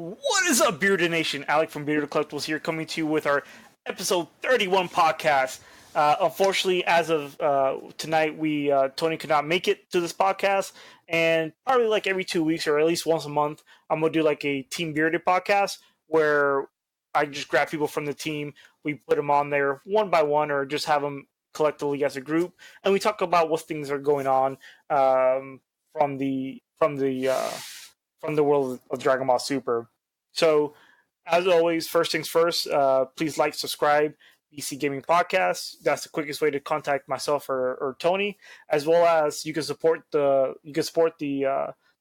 What is up, Bearded Nation? Allek from Bearded Collectibles here, coming to you with our episode 31 podcast. Unfortunately, as of tonight, Tony could not make it to this podcast, and probably like every 2 weeks or at least once a month, I'm gonna do like a Team Bearded podcast where I just grab people from the team, we put them on there one by one, or just have them collectively as a group, and we talk about what things are going on from the world of Dragon Ball Super. So, as always, first things first, please like, subscribe, BC Gaming Podcast. That's the quickest way to contact myself or Tony, as well as you can support the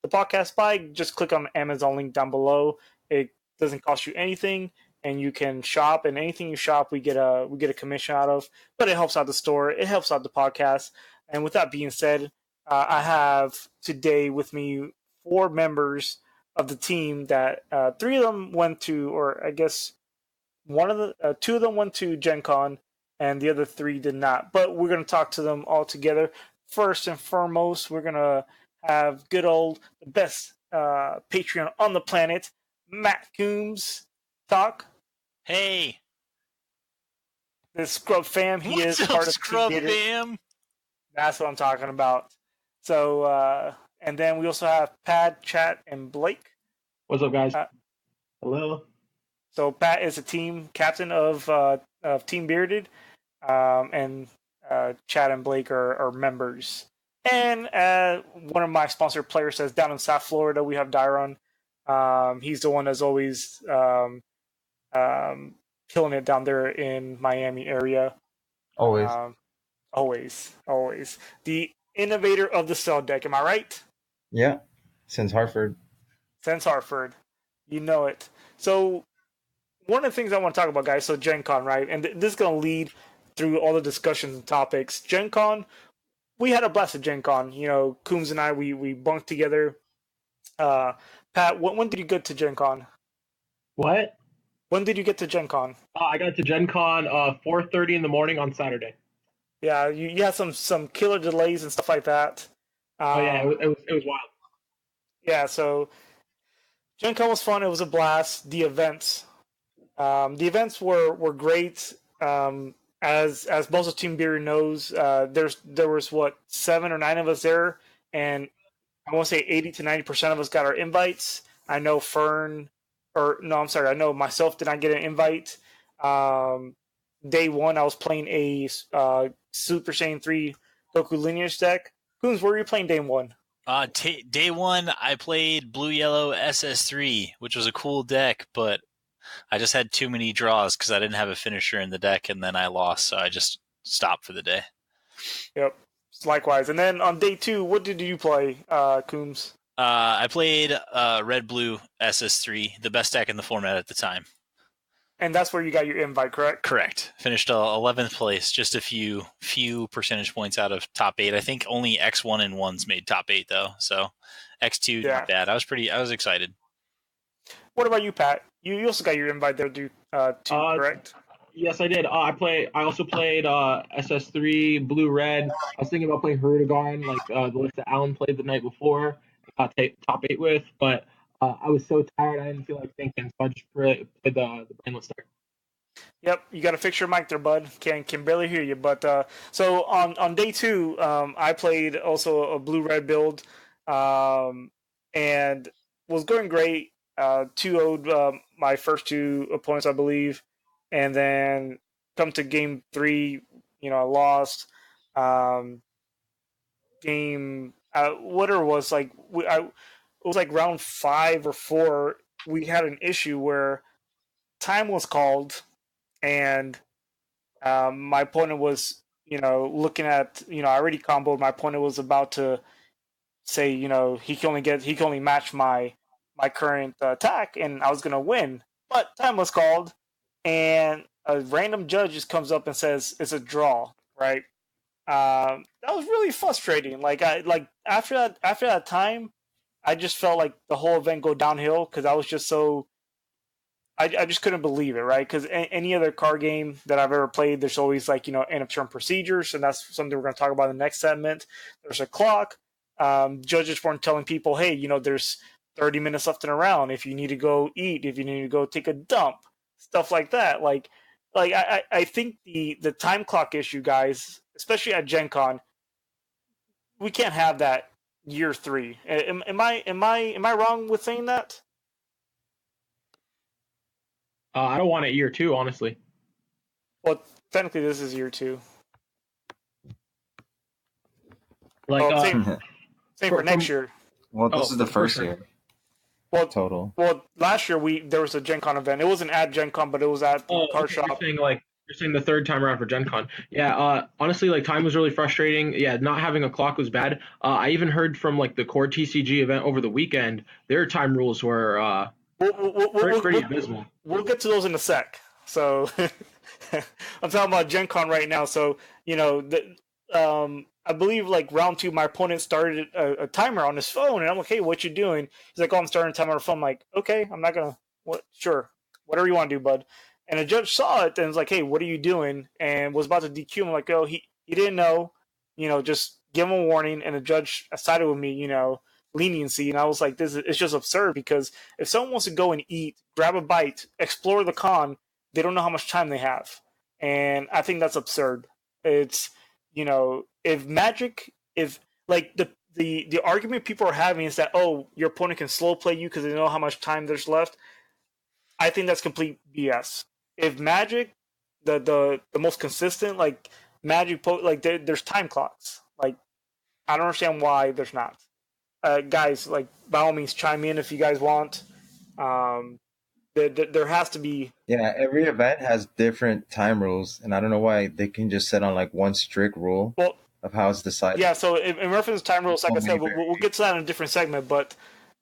podcast by just click on the Amazon link down below. It doesn't cost you anything, and you can shop. And anything you shop, we get a commission out of. But it helps out the store. It helps out the podcast. And with that being said, I have today with me 4 members of the team that 3 of them went to, or I guess 2 of them went to GenCon, and the other 3 did not. But we're going to talk to them all together. First and foremost, we're going to have good old, the best Patreon on the planet, Matt Coombs, talk. Hey. The Scrub Fam, he is part of Scrub Fam. That's what I'm talking about. So, and then we also have Pat, Chat, and Blake. What's up, guys? Hello. So Pat is a team captain of Team Bearded, and Chad and Blake are members. And one of my sponsored players says down in South Florida we have Dairon. He's the one that's always killing it down there in Miami area. Always. Always. The innovator of the cell deck, am I right? Yeah, since Hartford. You know it. So one of the things I want to talk about, guys, so GenCon, right? And this is going to lead through all the discussions and topics. GenCon, we had a blast at GenCon. You know, Coombs and I, we bunked together. Pat, when did you get to GenCon? What? When did you get to GenCon? I got to GenCon 4:30 in the morning on Saturday. Yeah, you had some killer delays and stuff like that. It was wild. Yeah, so GenCon was fun. It was a blast. The events were great. As most of Team Beer knows, there was 7 or 9 of us there, and I want to say 80 to 90% of us got our invites. I know I know myself did not get an invite. Day 1, I was playing a Super Saiyan 3 Goku lineage deck. Coombs, where were you playing day 1? Day 1, I played Blue Yellow SS3, which was a cool deck, but I just had too many draws because I didn't have a finisher in the deck, and then I lost, so I just stopped for the day. Yep, likewise. And then on day 2, what did you play, Coombs? I played Red Blue SS3, the best deck in the format at the time. And that's where you got your invite, correct? Correct. Finished 11th place, just a few percentage points out of top 8. I think only X1 and 1s made top 8 though, so X2 not bad. I was excited. What about you, Pat? You also got your invite there, too, correct? Yes, I did. I also played SS3 Blue Red. I was thinking about playing Hirudegarn, like the list that Alan played the night before. Top 8 with, but I was so tired I didn't feel like thinking, so I just played the brainless deck. Yep, you got to fix your mic there, bud. Can barely hear you. But so on day 2, I played also a blue-red build, and was going great. 2-0'd my first 2 opponents, I believe, and then come to game 3, I lost. It was like round 5 or 4. We had an issue where time was called, and my opponent was, looking at, I already comboed. My opponent was about to say, he can only match my current attack, and I was gonna win. But time was called, and a random judge just comes up and says it's a draw, right? That was really frustrating. After that time, I just felt like the whole event go downhill because I was just so. I just couldn't believe it, right? Because any other card game that I've ever played, there's always end of turn procedures, and that's something we're going to talk about in the next segment. There's a clock. Judges weren't telling people, hey, there's 30 minutes left in a round, if you need to go eat, if you need to go take a dump, stuff like that. I think the time clock issue, guys, especially at Gen Con, we can't have that year 3. Am I wrong with saying that? I don't want it year 2, honestly. Well, technically this is year 2. Like same for next year. Well, this is the first year. Well, total. Well, last year there was a Gen Con event. It wasn't at Gen Con, but it was at the car shop. You're saying the third time around for Gen Con. Yeah, honestly, like, time was really frustrating. Yeah, not having a clock was bad. I even heard from, like, the core TCG event over the weekend, their time rules were pretty abysmal. We'll get to those in a sec. So I'm talking about Gen Con right now. So, I believe, like, round 2, my opponent started a timer on his phone, and I'm like, hey, what you doing? He's like, oh, I'm starting a timer on the phone. I'm like, okay, I'm not going to, sure, whatever you want to do, bud. And the judge saw it and was like, hey, what are you doing? And was about to DQ him. I'm like, oh, he didn't know, just give him a warning. And the judge sided with me, leniency. And I was like, it's just absurd, because if someone wants to go and eat, grab a bite, explore the con, they don't know how much time they have. And I think that's absurd. It's, if Magic, like the argument people are having is that, oh, your opponent can slow play you because they know how much time there's left. I think that's complete BS. If Magic, the most consistent, like, Magic, like, there's time clocks. Like, I don't understand why there's not. Guys, like, by all means, chime in if you guys want. There has to be. Yeah, every event has different time rules, and I don't know why they can just set on, like, one strict rule of how it's decided. Yeah, so in reference to time rules, like I said, we'll get to that in a different segment, but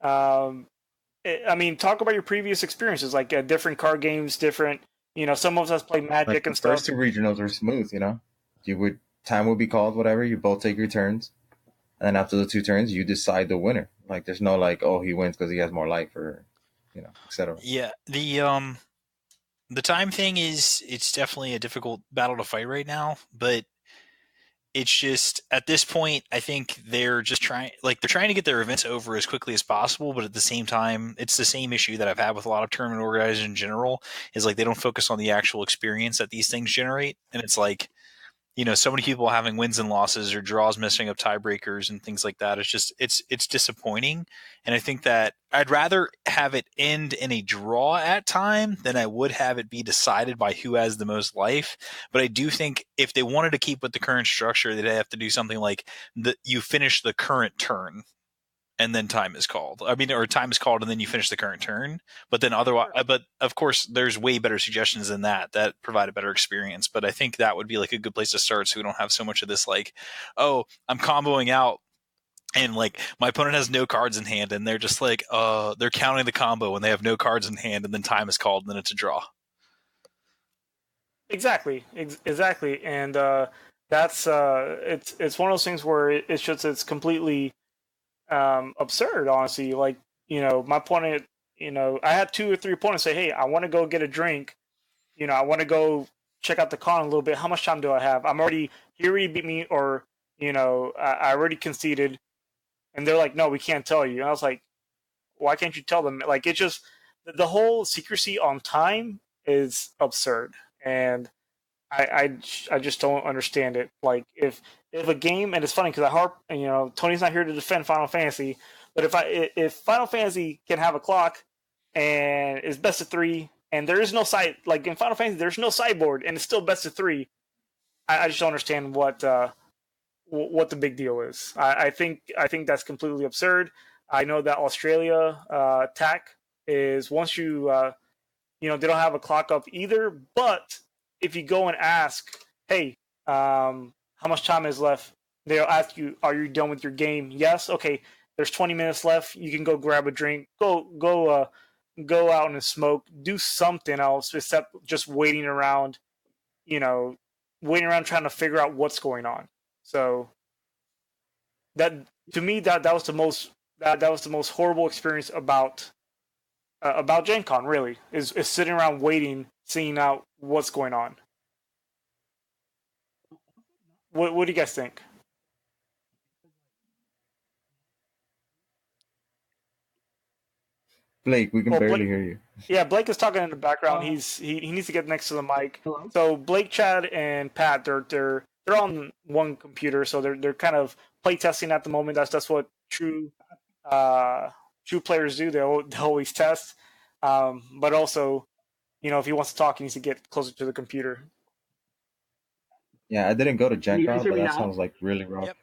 I mean, talk about your previous experiences, like, different card games, different, some of us play Magic, like, and stuff. The first 2 regionals were smooth, time would be called, whatever, you both take your turns, and then after the 2 turns, you decide the winner. Like, there's no, like, oh, he wins because he has more life, or, etc. Yeah, the time thing it's definitely a difficult battle to fight right now, but it's just, at this point, I think they're just trying to get their events over as quickly as possible, but at the same time, it's the same issue that I've had with a lot of tournament organizers in general, is, like, they don't focus on the actual experience that these things generate. And it's like, so many people having wins and losses or draws messing up tiebreakers and things like that. It's just, it's disappointing. And I think that I'd rather have it end in a draw at time than I would have it be decided by who has the most life. But I do think if they wanted to keep with the current structure, they'd have to do something like you finish the current turn and then time is called. I mean, or time is called and then you finish the current turn. But then otherwise, but of course, there's way better suggestions than that provide a better experience. But I think that would be, like, a good place to start, so we don't have so much of this, like, oh, I'm comboing out and, like, my opponent has no cards in hand, and they're just like, they're counting the combo when they have no cards in hand, and then time is called, and then it's a draw. Exactly. And that's it's one of those things where it's completely absurd, honestly. Like, my opponent, I had 2 or 3 opponents say, hey, I want to go get a drink, I want to go check out the con a little bit. How much time do I have? He already beat me, or, I already conceded. And they're like, no, we can't tell you. And I was like, why can't you tell them? Like, it's just, the whole secrecy on time is absurd. And I just don't understand it. Like, if a game, and it's funny because Tony's not here to defend Final Fantasy, but if Final Fantasy can have a clock and it's best of 3, and there is no side, like in Final Fantasy, there's no sideboard, and it's still best of 3, I just don't understand what the big deal is. I think that's completely absurd. I know that Australia TAC is, once you they don't have a clock up either, but if you go and ask, hey, how much time is left, they'll ask you, are you done with your game? Yes. Okay, there's 20 minutes left. You can go grab a drink, go out and smoke, do something else except just waiting around trying to figure out what's going on. So that, to me, that was the most horrible experience about Gen Con, really, is sitting around waiting, seeing out what's going on. What do you guys think? Blake, we can Well, barely Blake, hear you. yeah, Blake is talking in the background. Uh, He needs to get next to the mic. Hello. So Blake, Chad, and Pat, they're on one computer, so they're kind of play testing at the moment. That's what true players do. They always test. But also, if he wants to talk, he needs to get closer to the computer. Yeah, I didn't go to Can you guys GenCon, hear but me that now? sounds like really rough. Yep.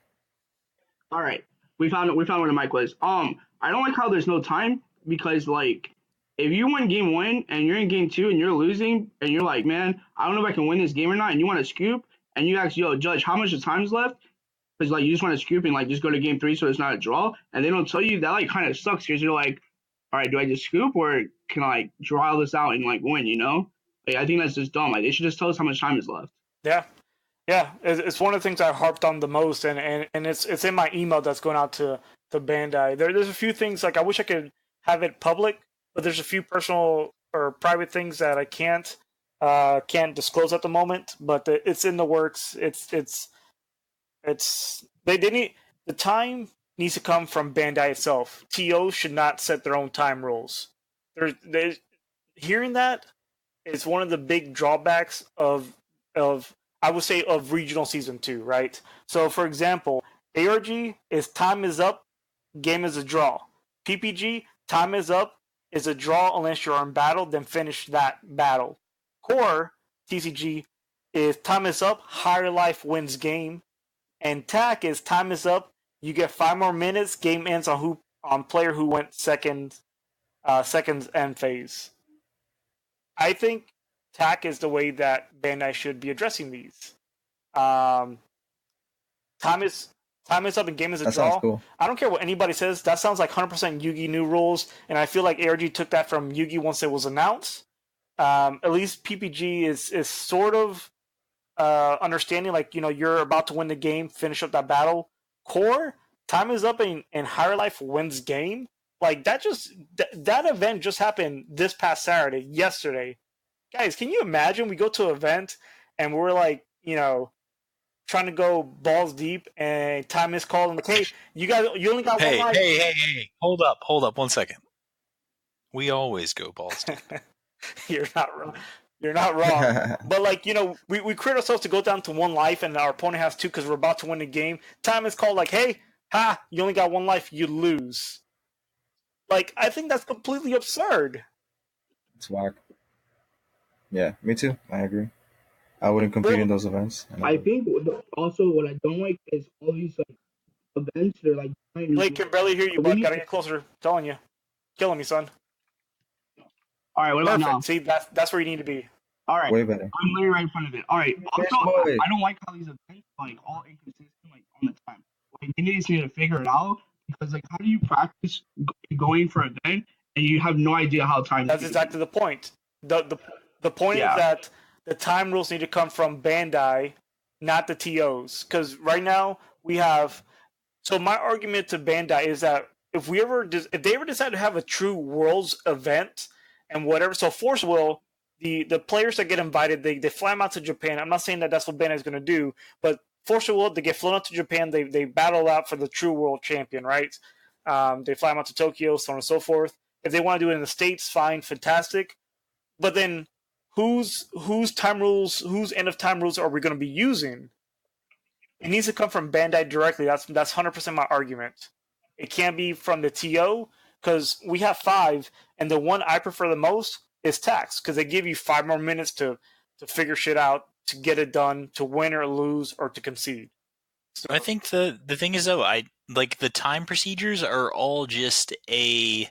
All right, we found where the mic was. I don't like how there's no time because like if you win game one and you're in game two and you're losing and you're like, man, I don't know if I can win this game or not, and you want to scoop and you ask, yo, judge, how much of time's left? Because like you just want to scoop and like just go to game three so it's not a draw, and they don't tell you that like kind of sucks because you're like, all right, do I just scoop or can I like draw this out and like win? Like I think that's just dumb. Like they should just tell us how much time is left. Yeah. Yeah, it's one of the things I harped on the most, and it's in my email that's going out to Bandai. There's a few things like I wish I could have it public, but there's a few personal or private things that I can't disclose at the moment. But it's in the works. They need the time needs to come from Bandai itself. TO should not set their own time rules. There's hearing that is one of the big drawbacks of I would say of regional season 2, right? So for example, ARG is time is up, game is a draw. PPG, time is up, is a draw unless you're in battle, then finish that battle. Core, TCG, is time is up, higher life wins game. And TAC is time is up, you get 5 more minutes, game ends on player who went second end phase. I think TAC is the way that Bandai should be addressing these. Time is up and game is a That draw. sounds cool. I don't care what anybody says. That sounds like 100% Yugi new rules, and I feel like ARG took that from Yugi once it was announced. At least PPG is sort of understanding, like you're about to win the game, finish up that battle. Core, time is up and Higher Life wins game. Like that event just happened this past Saturday, yesterday. Guys, can you imagine we go to an event and we're like, trying to go balls deep and time is called and like, hey, you only got one life. Hey. Hold up 1 second. We always go balls deep. You're not wrong. You're not wrong. But like, we create ourselves to go down to one life and our opponent has 2 because we're about to win the game. Time is called like, hey, you only got 1 life, you lose. Like, I think that's completely absurd. It's whack. Yeah, me too. I agree. I wouldn't compete in those events. I think also what I don't like is all these like events. They're like Blake can barely hear you, bud. Gotta get closer. I'm telling you, killing me, son. All right, what about Perfect. now? See, that's where you need to be. All right, Way better. I'm literally right in front of it. All right. Also, I don't like how these events like all inconsistent like on the time. Like they need to figure it out because like how do you practice going for an event and you have no idea how time? That's exactly the point. The point is that the time rules need to come from Bandai, not the TOs. Because right now we have. So my argument to Bandai is that if they ever decide to have a true Worlds event and whatever, so Force will. The players that get invited, they fly them out to Japan. I'm not saying that that's what Bandai is going to do, but Force will, they get flown out to Japan. They battle out for the true world champion, right? They fly them out to Tokyo, so on and so forth. If they want to do it in the States, fine, fantastic. But then whose time rules, whose end of time rules are we going to be using? It needs to come from Bandai directly. That's 100% my argument. It can't be from the TO because we have 5, and the one I prefer the most is tax because they give you 5 more minutes to figure shit out, to get it done, to win or lose, or to concede. So, I think the thing is though, like the time procedures are all just a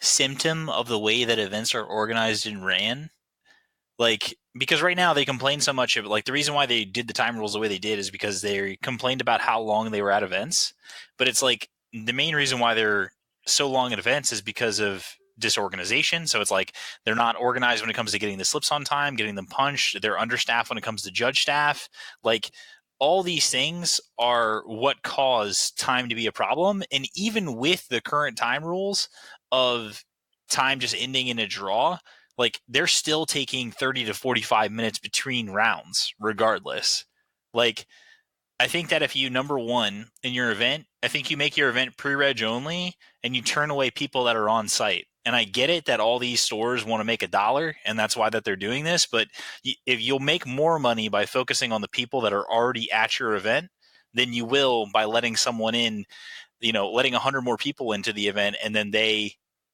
symptom of the way that events are organized and ran. Like, because right now they complain so much of, like, the reason why they did the time rules the way they did is because they complained about how long they were at events. But it's like the main reason why they're so long at events is because of disorganization. So it's like they're not organized when it comes to getting the slips on time, getting them punched. They're understaffed when it comes to judge staff. Like, all these things are what cause time to be a problem. And even with the current time rules of time just ending in a draw, like, they're still taking 30 to 45 minutes between rounds regardless. Like, I think that if you, number one, in your event, I think you make your event pre-reg only and you turn away people that are on site. And I get it that all these stores want to make $1, and that's why that they're doing this. But if you'll make more money by focusing on the people that are already at your event than you will by letting someone in, letting 100 more people into the event, and then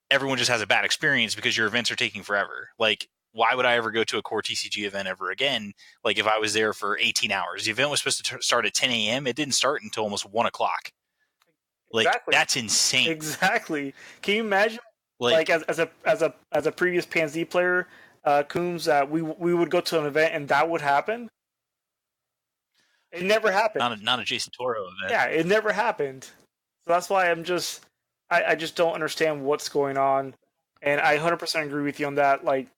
everyone just has a bad experience because your events are taking forever. Like, why would I ever go to a core TCG event ever again? Like, if I was there for 18 hours, the event was supposed to start at 10 a.m. It didn't start until almost 1 o'clock. Like, Exactly. that's insane. Exactly. Can you imagine? Like as a previous PNZ player, Coombs, we would go to an event and that would happen. It never happened. Not a Jason Toro event. Yeah, it never happened. So that's why I just don't understand what's going on, and I 100% agree with you on that. Like,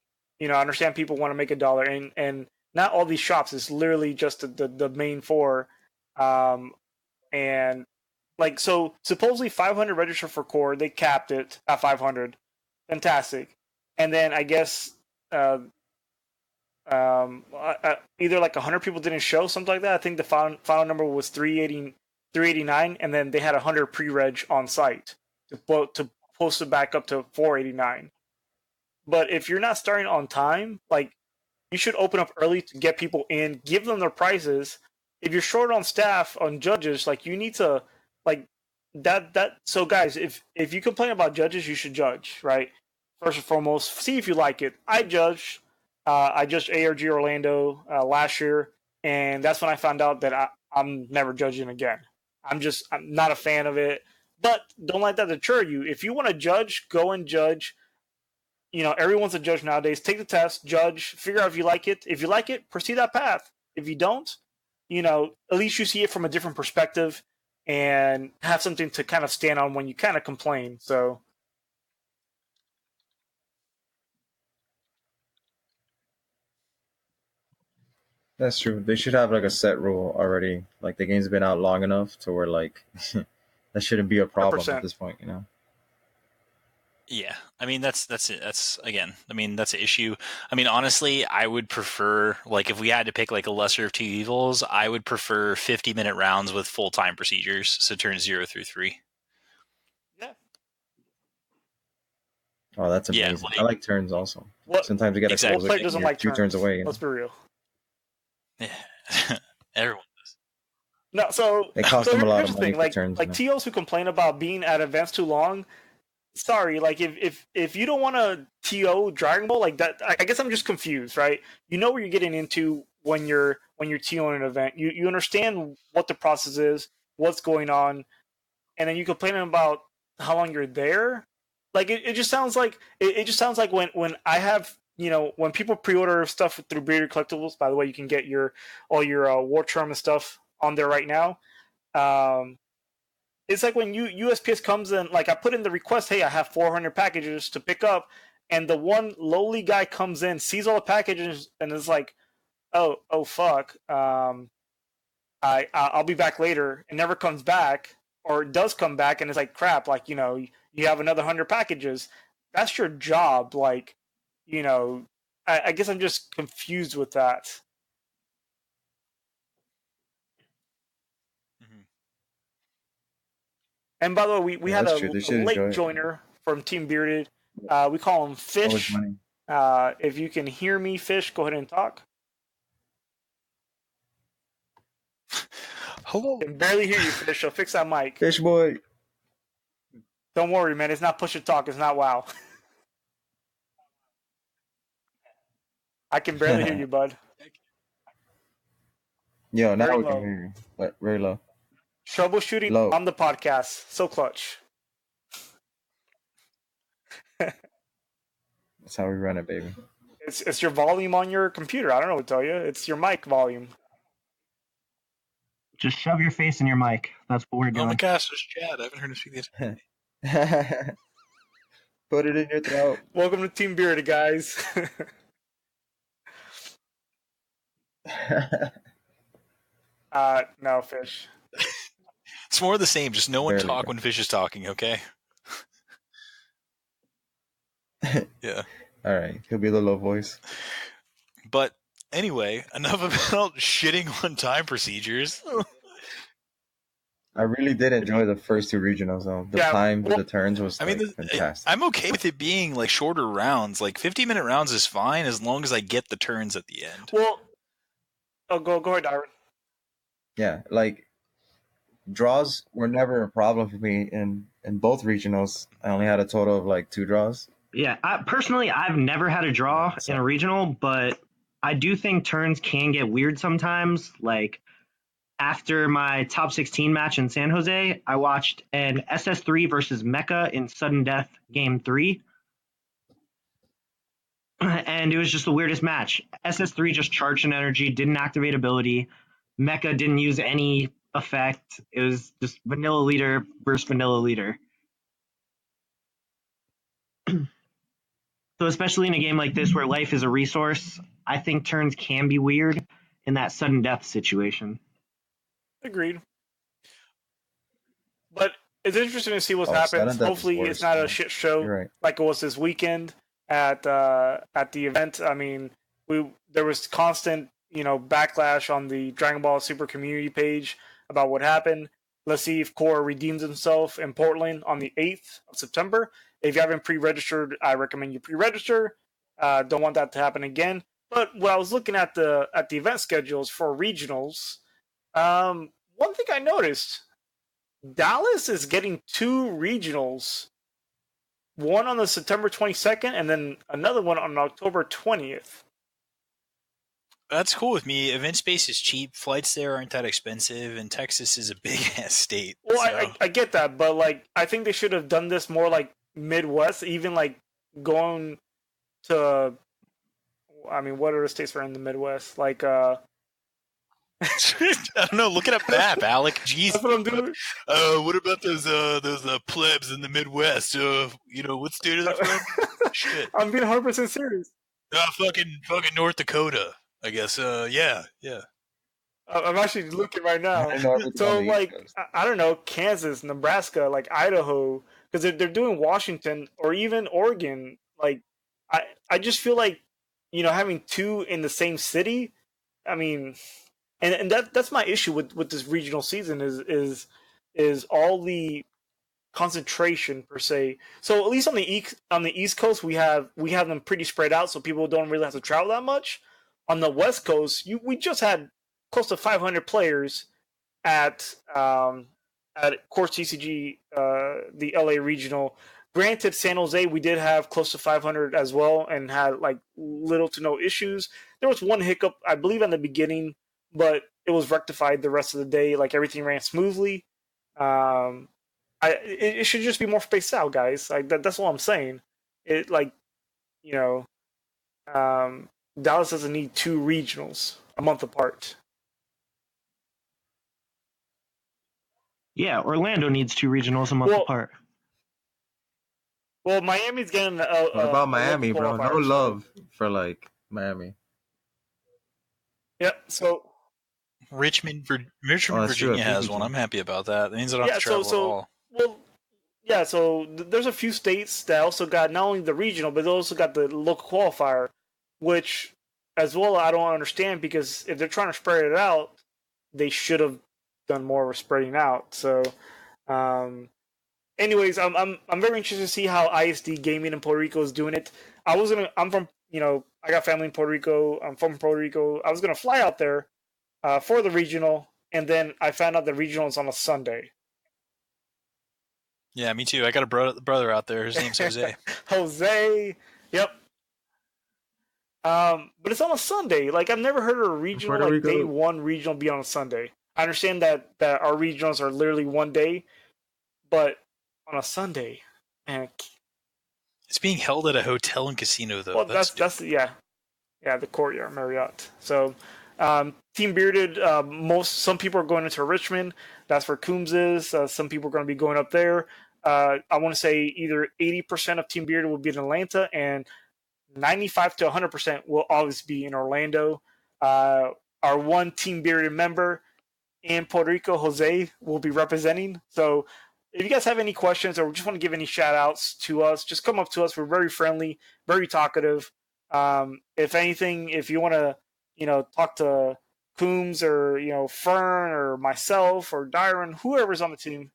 I understand people want to make $1, and not all these shops. It's literally just the main four, and like, so supposedly 500 registered for core. They capped it at 500. Fantastic. And then I guess either like 100 people didn't show, something like that. I think the final number was 389, and then they had 100 pre-reg on site to post it back up to 489. But if you're not starting on time, like, you should open up early to get people in, give them their prices. If you're short on staff, on judges, like, you need to, like, that. So guys, if you complain about judges, you should judge, right? First and foremost, see if you like it. I judged ARG Orlando last year, and that's when I found out that I'm never judging again. I'm not a fan of it. But don't let that deter you. If you want to judge, go and judge. Everyone's a judge nowadays. Take the test, judge, figure out if you like it. If you like it, proceed that path. If you don't, at least you see it from a different perspective and have something to kind of stand on when you kind of complain. So, That's true. They should have like a set rule already. Like, the game's been out long enough to where, like, that shouldn't be a problem 100%. at this point, Yeah, I mean that's it. That's, again, I mean, that's an issue. I mean, honestly, I would prefer, like, if we had to pick like a lesser of two evils, I would prefer 50-minute rounds with full time procedures, so turns 0 through 3. yeah. Oh, that's Yeah, amazing. like- I like turns also. What Sometimes you get Exactly. a what player doesn't you're like two turns away. Let's be real. Yeah. Everyone does. No, so It costs them a lot here's of the money thing, for like turns. like TOs who complain about being at events too long. Sorry, like, if you don't want to TO Dragon Ball like that, I guess I'm just confused, right? You know what you're getting into when you're TOing an event. You understand what the process is, what's going on, and then you complain about how long you're there. Like, it just sounds like it just sounds like when I have, when people pre-order stuff through Bearded Collectibles. By the way, you can get all your War Tournament stuff on there right now. It's like when USPS comes in, like, I put in the request, hey, I have 400 packages to pick up, and the one lowly guy comes in, sees all the packages, and is like, oh fuck, I'll be back later, and never comes back, or does come back, and it's like, crap, like, you have another 100 packages. That's your job, like, I guess I'm just confused with that. And by the way, we had that's a true. They should enjoy late it. joiner from Team Bearded. We call him Always Fish. money. If you can hear me, Fish, go ahead and talk. Hello. I can barely hear you, Fish, so fix that mic. Fish boy. Don't worry, man. It's not push to talk. It's not WoW. I can barely hear you, bud. Yo, now Very we can low. hear you, but very low. Troubleshooting Low. on the podcast. So clutch. That's how we run it, baby. It's your volume on your computer. I don't know what to tell you. It's your mic volume. Just shove your face in your mic. That's what we're Oh doing. my gosh, there's Chad. I haven't heard him speak this. Put it in your throat. Welcome to Team Bearded, guys. No, Fish. It's more of the same. Just no one Barely, talk bro. when Fish is talking, okay? Yeah. All right, he'll be the low voice. But anyway, enough about shitting on time procedures. I really did enjoy the first two regionals, though. The time with the turns was fantastic. I'm okay with it being like shorter rounds. Like 50-minute rounds is fine as long as I get the turns at the end. Well, go ahead, Dairon. Yeah, like draws were never a problem for me in both regionals. I only had a total of like 2 draws. Yeah, personally, I've never had a draw in a regional, but I do think turns can get weird sometimes. Like after my top 16 match in San Jose, I watched an SS3 versus Mecha in sudden death game 3. And it was just the weirdest match. SS3 just charged an energy, didn't activate ability. Mecha didn't use any effect. It was just vanilla leader versus vanilla leader. So especially in a game like this where life is a resource, I think turns can be weird in that sudden death situation. Agreed. But it's interesting to see what happens. Hopefully it's not a shit show like it was this weekend at the event. I mean, there was constant, backlash on the Dragon Ball Super community page about what happened. Let's see if Core redeems himself in Portland on the 8th of September. If you haven't pre-registered, I recommend you pre-register. Don't want that to happen again. But when I was looking at the event schedules for regionals, one thing I noticed, Dallas is getting 2 regionals. One on the September 22nd and then another one on October 20th. That's cool with me. Event space is cheap. Flights there aren't that expensive, and Texas is a big-ass state. Well, so. I get that, but I think they should have done this more like Midwest, even going to, what are the states that are in the Midwest? I don't know. Look at a map, Allek. Jeez. That's what I'm doing. What about those plebs in the Midwest? What state are they from? Shit. I'm being 100% serious. Fucking North Dakota, I guess. Yeah. I'm actually looking right now. So, I don't know, Kansas, Nebraska, Idaho, because they're doing Washington or even Oregon. I just feel like, having 2 in the same city, and that's my issue with this regional season is all the concentration per se. So at least on the East Coast we have them pretty spread out, so people don't really have to travel that much. On the West Coast, we just had close to 500 players at Core TCG, the LA regional. Granted, San Jose we did have close to 500 as well, and had little to no issues. There was one hiccup, I believe, in the beginning, but it was rectified the rest of the day. Everything ran smoothly. It should just be more spaced out, guys. That's what I'm saying. Dallas doesn't need 2 regionals a month apart. Yeah, Orlando needs 2 regionals a month apart. Well, Miami's getting what about Miami, bro? No love for Miami. Yeah, so Richmond, Virginia has one. I'm happy about that. That means I don't have to travel at all. Well, yeah, so there's a few states that also got not only the regional, but they also got the local qualifier, which, as well, I don't understand, because if they're trying to spread it out, they should have done more with spreading out. So, anyways, I'm very interested to see how ISD Gaming in Puerto Rico is doing it. I'm from, I got family in Puerto Rico. I'm from Puerto Rico. I was gonna fly out there for the regional, and then I found out the regional is on a Sunday. Yeah, me too. I got a brother out there. His name's Jose. Jose, yep. But it's on a Sunday. I've never heard of a regional day 1 regional be on a Sunday. I understand that our regionals are literally one day, but on a Sunday, man. It's being held at a hotel and casino, though. Well, that's the Courtyard Marriott. So, Team Bearded, some people are going into Richmond. That's where Coombs is. Some people are going to be going up there. I want to say either 80% of Team Bearded will be in Atlanta, and 95 to 100% will always be in Orlando. Our one Team Bearded member in Puerto Rico, Jose, will be representing. So if you guys have any questions or just want to give any shout outs to us, just come up to us. We're very friendly, very talkative. If anything, if you want to, talk to Coombs or Fern or myself or Dairon, whoever's on the team.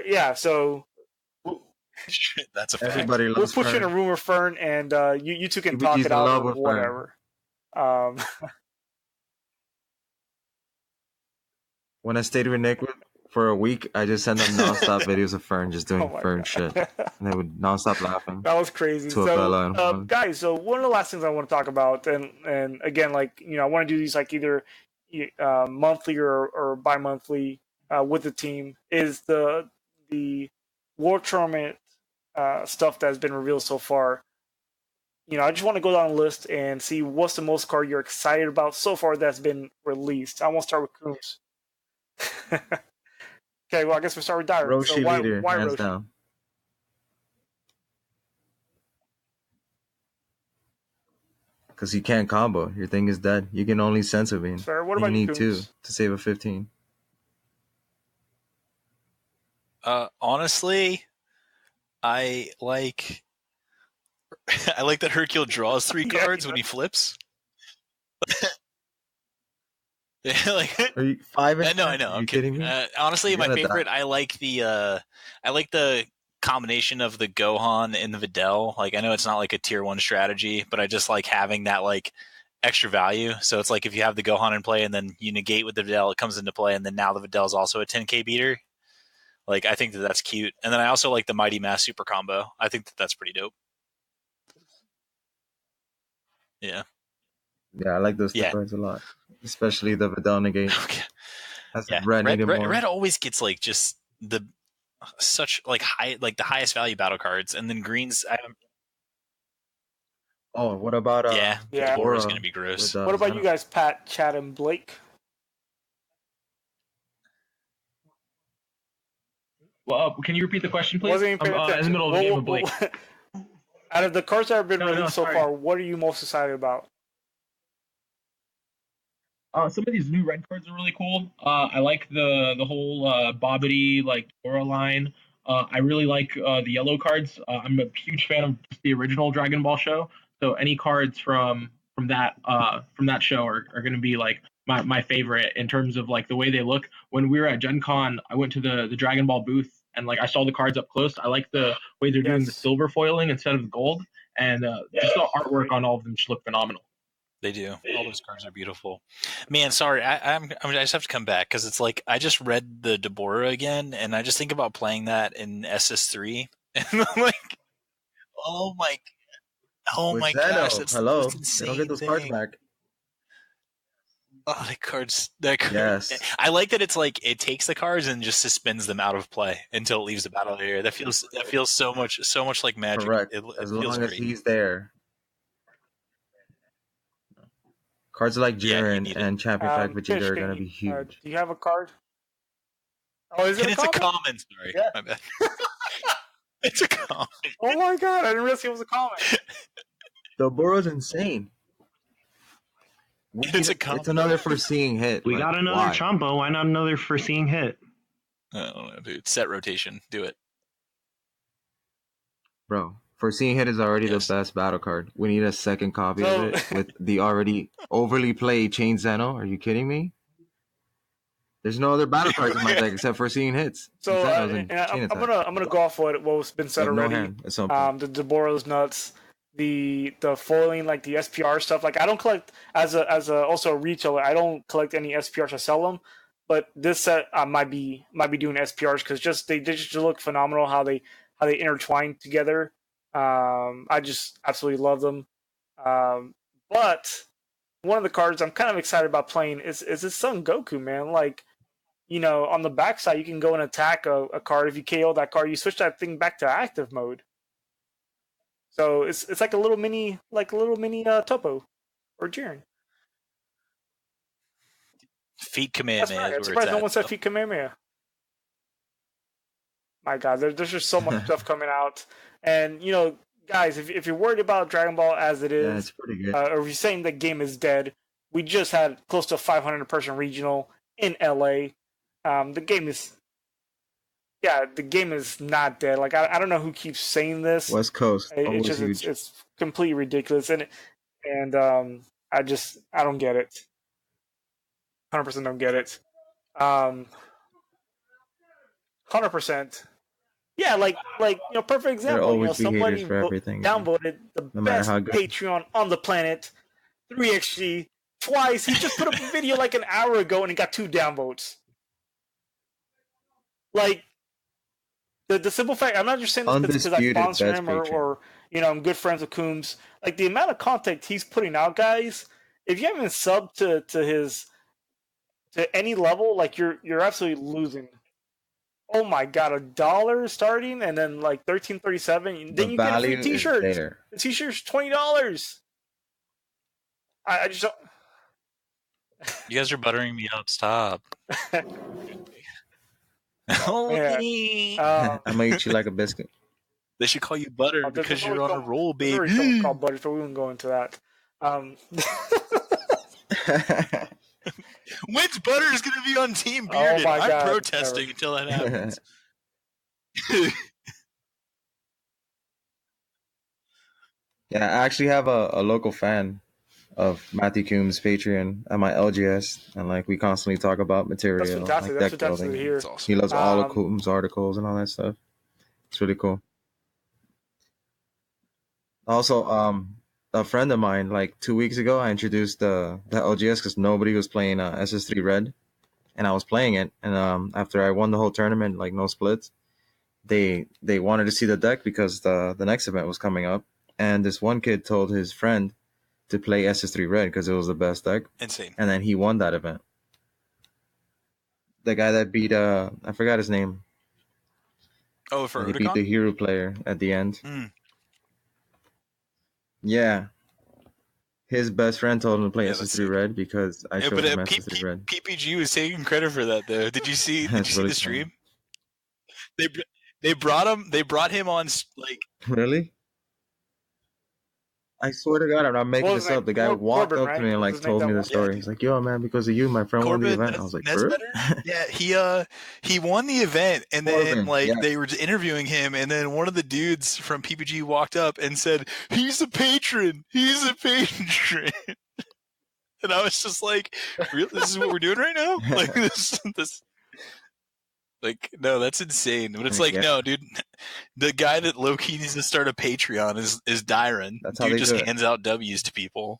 Yeah, so That's a fact. Everybody we'll loves push in a Fern. rumor, Fern, and you two can talk TBG's it in out love or with Fern. whatever. When I stayed with Nick for a week, I just sent them nonstop videos of Fern just doing Fern God. shit, and they would nonstop laughing. That was crazy. To a fella and guys, so one of the last things I want to talk about, and again, like I want to do these like either monthly or bi-monthly with the team, is the World Tournament stuff that's been revealed so far. I just want to go down the list and see what's the most card you're excited about so far that's been released. I want to start with Coombs. Okay, well, I guess we'll start with Dairon. Roshi So why leader, hands Roshi? down. Because you can't combo. Your thing is dead. You can only Senzu Bean. Fair. What about you you, need Coombs? 2 to save a 15. Honestly, I like that Hercule draws 3 cards when he flips. Yeah, like Are you 5? I know. Are I'm you kidding. me? Honestly, my You're gonna favorite. I like the combination of the Gohan and the Videl. Like, I know it's not like a tier 1 strategy, but I just like having that like extra value. So it's like if you have the Gohan in play and then you negate with the Videl, it comes into play, and then now the Videl is also a 10k beater. Like, I think that's cute. And then I also like the Mighty Mass Super Combo. I think that's pretty dope. Yeah. Yeah, I like those 2 cards a lot. Especially the Videl negate. Okay. That's Yeah. red always gets like just the such like high, like the highest value battle cards, and then greens. Oh, what about yeah, Aura is going to be gross. What about you guys, Pat, Chad, and Blake? Well, can you repeat the question, please? Wasn't even I'm in the middle of a game with Blake. Out of the cards that have been released so sorry. far, what are you most excited about? Some of these new red cards are really cool. I like the whole Bobbity like Dora line. I really like the yellow cards. I'm a huge fan of just the original Dragon Ball show. So any cards from that show are going to be like my favorite in terms of like the way they look. When we were at GenCon, I went to the Dragon Ball booth and like I saw the cards up close. I like the way they're doing the silver foiling instead of the gold, and just the artwork on all of them just look phenomenal. They do. All those cards are beautiful. Man, sorry, I just have to come back because it's like I just read the Deborah again, and I just think about playing that in SS3, and I'm like, oh my gosh, that's hello. the most insane They don't get those cards back. Oh, that card. Yes. I like that it's like it takes the cards and just suspends them out of play until it leaves the battle area. That feels so much like Magic. Correct. It as feels long great. as he's there. Cards like Jiren and Champion Pack Vegeta are going to be huge. Do you have a card? Oh, is it it's a comment? Sorry, my bad. It's a comment. Oh my god, I didn't realize it was a comment. The Boro's insane. It's a comment. It's another foreseeing hit. We got another Chompo. Why not another foreseeing hit? I don't know, dude. Set rotation. Do it. Bro, foreseeing hit is already the best battle card. We need a second copy of it with the already overly played Chain Zeno. Are you kidding me? There's no other battle cards in my deck except foreseeing hits. So I'm gonna go off what's been said already. The Deborah's nuts. The foiling, like the SPR stuff. Like I don't collect as a also a retailer. I don't collect any SPRs to sell them, but this set might be doing SPRs because they just look phenomenal how they intertwine together. I just absolutely love them. But one of the cards I'm kind of excited about playing is this Son Goku, man. Like, on the backside you can go and attack a card. If you KO that card, you switch that thing back to active mode. So it's like a little mini Topo or Jiren. Feet Kamehameha. I'm surprised no one said Feet Kamehameha. My God, there's just so much stuff coming out, and guys, if you're worried about Dragon Ball as it is, it's pretty good. or if you're saying the game is dead, we just had close to a 500-person regional in LA. The game is not dead. Like I don't know who keeps saying this. West Coast, it's completely ridiculous, and I don't get it. 100% don't get it. 100%. Yeah, like perfect example. always be Somebody haters for everything, downvoted the no matter best how good. Patreon on the planet, 3xG, twice. He just put up a video like an hour ago and he got 2 downvotes. Like the simple fact, I'm not just saying this because I Undisputed sponsor best him or Patreon. I'm good friends with Coombs. Like the amount of content he's putting out, guys. If you haven't subbed to any level, like you're absolutely losing. Oh my god, $1 starting and then like $13.37. Then you get a free value is T-shirt. there. The T-shirt's $20. I just don't. You guys are buttering me up. Stop. Yeah. I'm gonna eat you like a biscuit. They should call you Butter there's because you're always on a roll, There's already someone baby. called Butter, so we won't go into that. When's Butter is going to be on Team Bearded? my I'm God, protesting until that happens. Yeah, I actually have a local fan of Matthew Coombs' Patreon at my LGS, and like we constantly talk about material, That's fantastic. like That's deck fantastic to building. hear. It's awesome. He loves all of Um, Coombs' articles and all that stuff. It's really cool. Also, a friend of mine, like 2 weeks ago, I introduced the LGS because nobody was playing SS3 Red, and I was playing it. And after I won the whole tournament, like no splits, they wanted to see the deck because the next event was coming up, and this one kid told his friend to play SS3 Red because it was the best deck, Insane. and then he won that event. The guy that beat I forgot his name. Oh, for He beat Otakon? the hero player at the end. Mm. Yeah. His best friend told him to play Yeah, that's SS3 sick. Red because I Yeah, showed but him SS3 Red. PPG was taking credit for that, though. Did you see? Did you That's see really the stream? They brought him on like. Really? I swear to God, I'm not making What was this his up. name? The guy walked Corbin, up right? to me and Was like his name told that me the one? story. Yeah, He's like, "Yo, man, because of you, my friend won the Corbin event." I was like, "For real?" Nesbitter? Yeah, he won the event, and then Corbin, yeah. they were interviewing him, and then one of the dudes from PPG walked up and said, "He's a patron. He's a patron." And I was just like, "Really? This is what we're doing right now? Like this." Like, no, that's insane. But it's like, Yeah. no, dude, the guy that low key needs to start a Patreon is Dairon. That's how Dude they just do it. hands out W's to people.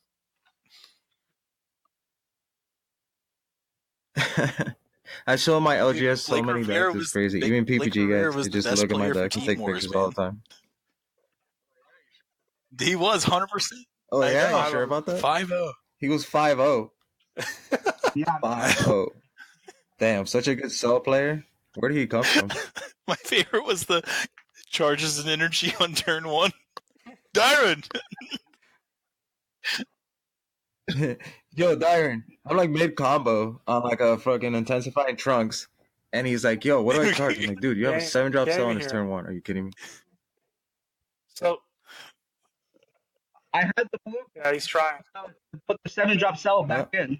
I show my LGS so Blake many Rivera decks. It's was- crazy. Blake- Even Blake PPG Rivera guys, was they the just best look at my player for decks and Team take Wars, pictures all the man. time. He was 100%. Oh I yeah, know. you sure about that? 5-0. He was 5-0. Yeah, 5-0. Damn, such a good cell player. Where did he come from? My favorite was the charges and energy on turn 1. Dairon! Yo, Dairon, I'm like mid combo on like a fucking intensifying trunks, and he's like, "Yo, what do I charge?" I'm like, "Dude, you have a Yeah, 7-drop yeah, cell even on his here. turn 1. Are you kidding me?" So I had the move yeah, he's trying. to put the 7-drop cell back in.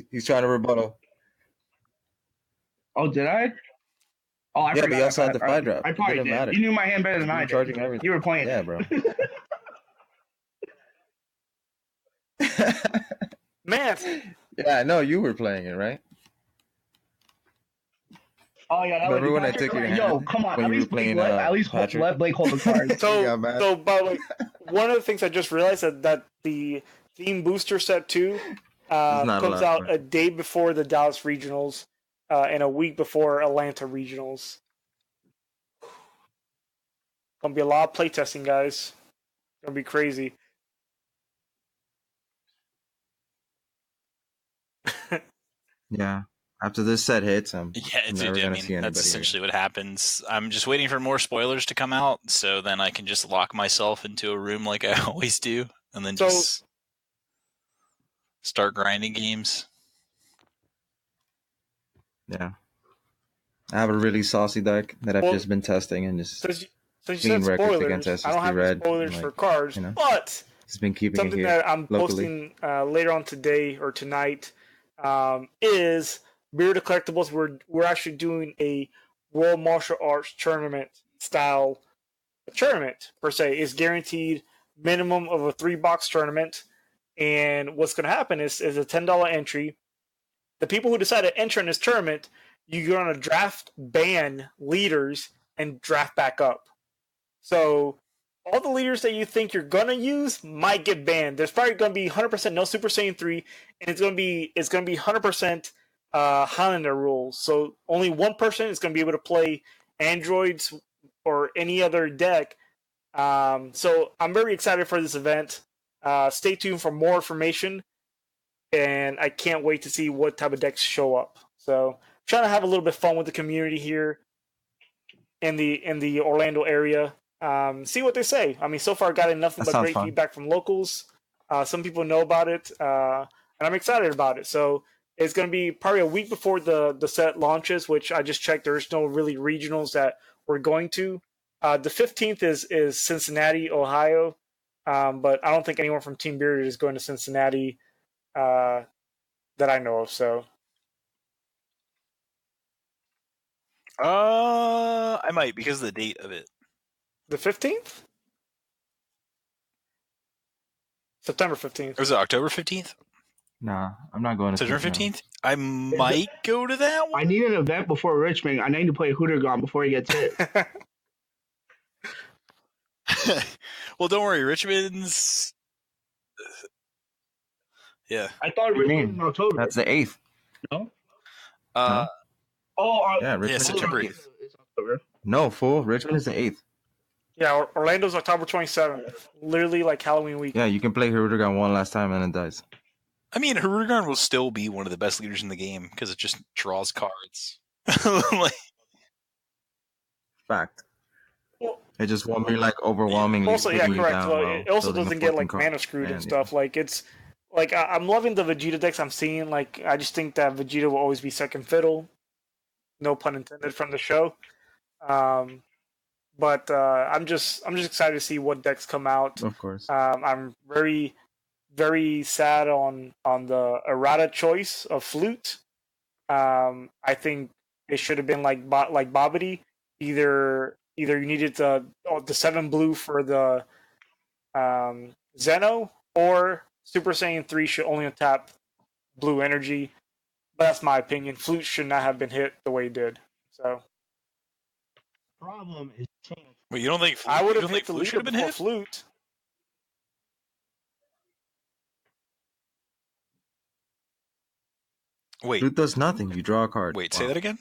He's trying to rebuttal. Oh, did I? Oh, I Yeah, forgot. but you also had the Alright. 5-drop. I probably Didn't did. matter. You knew my hand better than You I were did. charging everything. You were playing. Yeah, bro. Man, Yeah, I know you were playing it, right? Oh yeah, that Remember was when I Patrick, took your Yo, hand come on. when At you were least Blake, playing, at least Patrick? let Blake hold the card. so Yeah, man. so by the way, one of the things I just realized that the theme booster set 2 not comes allowed, out bro. a day before the Dallas regionals and a week before Atlanta regionals. Gonna be a lot of playtesting, guys. Gonna be crazy. Yeah. After this set hits, I'm Yeah, never dude, I gonna mean, see anybody. that's essentially what happens. I'm just waiting for more spoilers to come out, so then I can just lock myself into a room like I always do, and then So- just start grinding games. Yeah. I have a really saucy deck that I've Well, just been testing and just Since you Clean said records spoilers, against I don't SSD have any Red, spoilers like, for cards, you know. but just been keeping it something here that I'm locally. posting later on today or tonight is Bearded Collectibles. We're actually doing a World Martial Arts tournament style tournament per se. It's guaranteed minimum of a 3-box tournament, and what's going to happen is a $10 entry. the people who decide to enter in this tournament, you're going to draft ban leaders and draft back up. So all the leaders that you think you're going to use might get banned. There's probably going to be 100% no Super Saiyan 3, and it's going to be 100% Highlander rules. So only one person is going to be able to play androids or any other deck. So I'm very excited for this event. Stay tuned for more information, and I can't wait to see what type of decks show up. So trying to have a little bit of fun with the community here in the Orlando area. See what they say. I mean, so far I got nothing but great feedback from locals. Some people know about it, and I'm excited about it. So it's going to be probably a week before the set launches, which I just checked. There's no really regionals that we're going to. The 15th is Cincinnati, Ohio, but I don't think anyone from Team Bearded is going to Cincinnati that I know of. So, I might because of the date of it. The 15th? September 15th. Or was it October 15th? Nah, I'm not going to September 15th? I might go to that one. I need an event before Richmond. I need to play Hootergon before he gets hit. Well, don't worry. Richmond's... Yeah. I thought Richmond was in October. That's the 8th. No? Yeah, Richmond September 8th. No, fool. Richmond is the 8th. Yeah, Orlando's October 27th. Literally like Halloween week. Yeah, you can play Hirudegarn one last time and it dies. I mean, Hirudegarn will still be one of the best leaders in the game because it just draws cards. Fact. It just won't be like overwhelmingly. Also, yeah, correct. It also doesn't get like card. mana screwed and stuff. Like it's like I'm loving the Vegeta decks I'm seeing. Like I just think that Vegeta will always be second fiddle. No pun intended from the show. But I'm just excited to see what decks come out. Of course. I'm very, very sad on the errata choice of Flute. I think it should have been like Bobbity. Either you needed the 7 blue for the Zeno, or Super Saiyan 3 should only untap blue energy. But that's my opinion. Flute should not have been hit the way it did. So. Problem is chance. Wait, you don't think I would have hit the Flute should leader have been hit? Flute. Wait. Flute does nothing. You draw a card. Wait, say that again?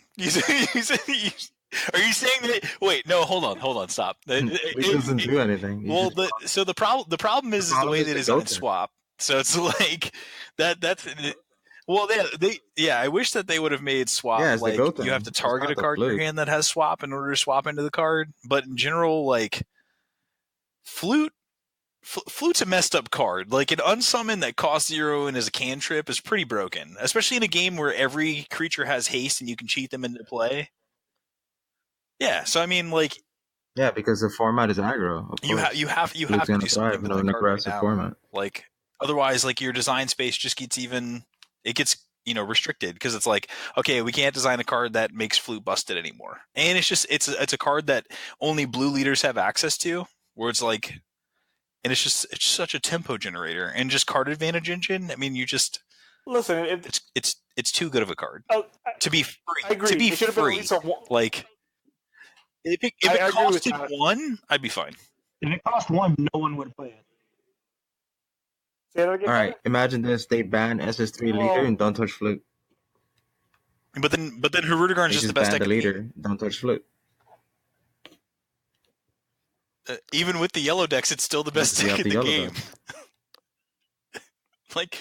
Are you saying that? Wait, no, hold on, stop. It doesn't do anything. Well, the problem is the way that it's on swap. So it's like that's. Well, I wish that they would have made swap. Yeah, like you have to target a card in your hand that has swap in order to swap into the card. But in general, like Flute's a messed up card. Like an unsummon that costs 0 and is a cantrip is pretty broken, especially in a game where every creature has haste and you can cheat them into play. Yeah, so I mean, like, yeah, because the format is aggro. You have to do something with an aggressive format. Like otherwise, like your design space just gets restricted because it's like, okay, we can't design a card that makes Flute busted anymore, and it's a card that only blue leaders have access to, where it's like, and it's such a tempo generator and just card advantage engine. I mean, you just listen. It's too good of a card to be free. I agree. To be free, like if it costed 1, I'd be fine. If it cost 1, no one would play it. All right, imagine this: they ban SS3 leader and don't touch Flute. But then Hirudegarn is just the best deck. The leader, don't touch Flute. Even with the yellow decks, it's still the best deck in the game. Like,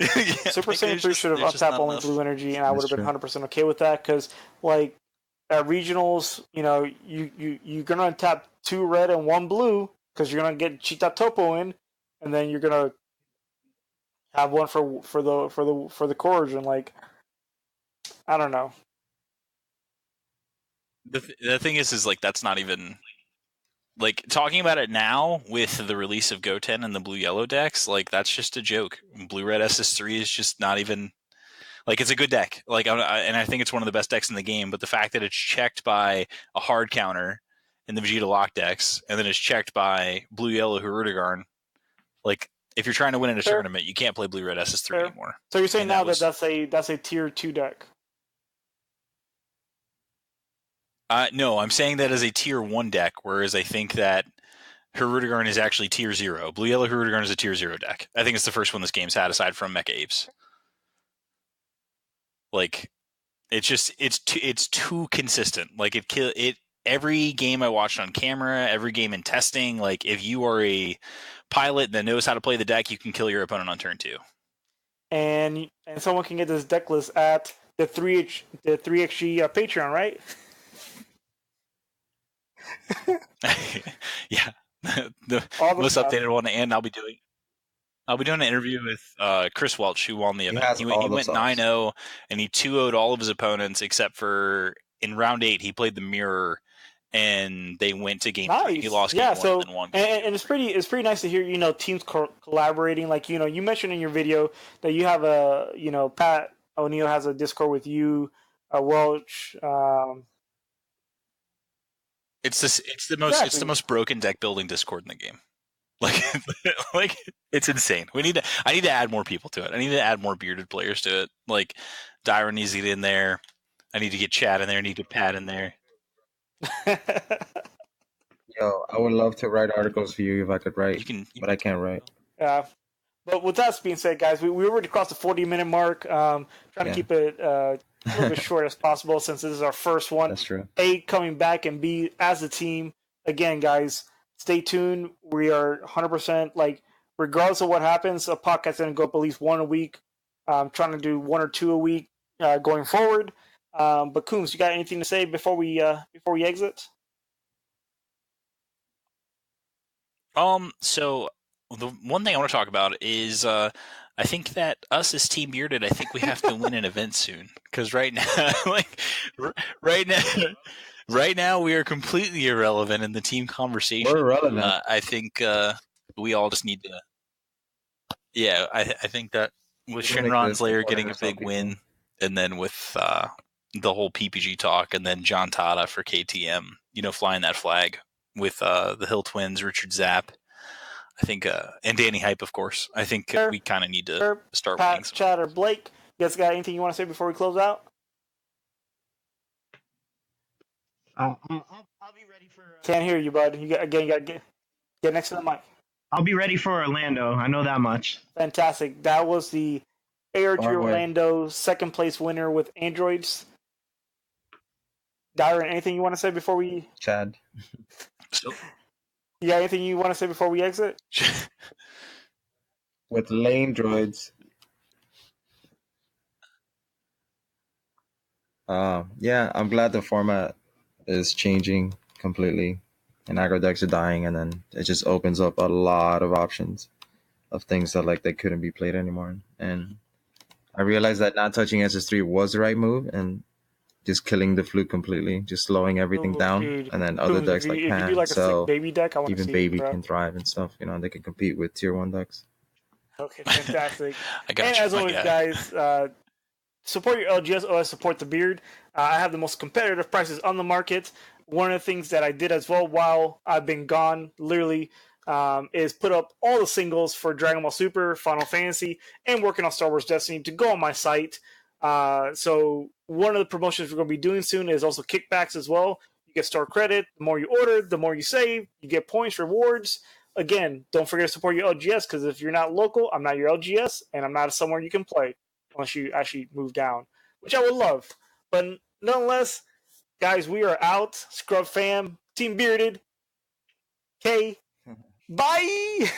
Super Saiyan 3 should have untapped only blue energy, and I would have been 100% okay with that. Because, like, at regionals, you're gonna untap 2 red and 1 blue because you're gonna get Cheetah Topo in, and then you're gonna have one for the Corrosion. Like, I don't know. The thing is like that's not even like talking about it now with the release of Goten and the blue yellow decks. Like that's just a joke. Blue red SS3 is just not even like it's a good deck. Like and I think it's one of the best decks in the game. But the fact that it's checked by a hard counter in the Vegeta lock decks, and then it's checked by blue yellow Hirudegarn, like If you're trying to win in a Fair. tournament, you can't play Blue Red SS3 Fair. anymore. So you're saying And now that that's a tier 2 deck? No, I'm saying that as a tier 1 deck, whereas I think that Hirudegarn is actually tier 0. Blue Yellow Hirudegarn is a tier 0 deck. I think it's the first one this game's had aside from Mecha Apes. Like, it's too consistent. Like it every game I watched on camera, every game in testing, like if you are a pilot that knows how to play the deck, you can kill your opponent on turn 2. And someone can get this deck list at the 3xg Patreon, right? Yeah, the All the most stuff. updated one, and I'll be doing an interview with Chris Welch, who won the event. He went 9-0, and he 2-0'd all of his opponents except for in round 8. He played the mirror, and they went to game 3. He lost game 1 and then won. And it's pretty nice to hear teams collaborating. Like you mentioned in your video that you have Pat O'Neill has a Discord with you, Welch. It's the most broken deck building Discord in the game. Like it's insane. I need to add more people to it. I need to add more bearded players to it. Like Dairon needs to get in there. I need to get Chad in there. I need to Pat in there. Yo, I would love to write articles for you if I could write, but I can't write. Yeah. But with that being said, guys, we already crossed the 40-minute mark. Trying to keep it a little bit short as possible since this is our first one. That's true. A, coming back, and B, as a team. Again, guys, stay tuned. We are 100%, regardless of what happens, a podcast is going to go up at least one a week. Trying to do 1 or 2 a week going forward. But Coombs, you got anything to say before we exit? So the one thing I want to talk about is I think that us as Team Bearded, I think we have to win an event soon, because right now we are completely irrelevant in the team conversation. We're irrelevant. I think we all just need to. Yeah, I think that with Shinron's Lair getting a big win, and then with the whole PPG talk, and then John Tada for KTM, flying that flag with the Hill Twins, Richard Zapp, I think, and Danny Hype, of course. I think we kind of need to start winning some. Chad, or Blake, you guys got anything you want to say before we close out? I'll be ready for. Can't hear you, bud. You got to get next to the mic. I'll be ready for Orlando. I know that much. Fantastic. That was the ARG Orlando second place winner with Androids. Dairon, anything you want to say before we... Chad. You got anything you want to say before we exit? With lame droids. Yeah, I'm glad the format is changing completely, and aggro decks are dying, and then it just opens up a lot of options of things that they couldn't be played anymore. And I realized that not touching SS3 was the right move, and just killing the fluke completely, just slowing everything down, dude. and then other decks like Pan, a sick baby deck, even Baby can thrive and stuff. They can compete with tier 1 decks. Okay, fantastic. I got and you, as always, guys, support your LGS or support the beard. I have the most competitive prices on the market. One of the things that I did as well while I've been gone, literally, is put up all the singles for Dragon Ball Super, Final Fantasy, and working on Star Wars Destiny to go on my site. So one of the promotions we're going to be doing soon is also kickbacks as well. You get store credit. The more you order, the more you save. You get points, rewards. Again, don't forget to support your LGS, because if you're not local, I'm not your LGS, and I'm not somewhere you can play unless you actually move down, which I would love. But nonetheless, guys, we are out. Scrub fam, Team Bearded. Okay, bye.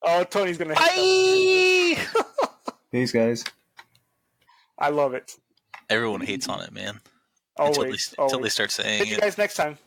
Oh, Tony's gonna. Bye. Peace, guys. I love it. Everyone hates on it, man. Always. Until they start saying See you guys next time.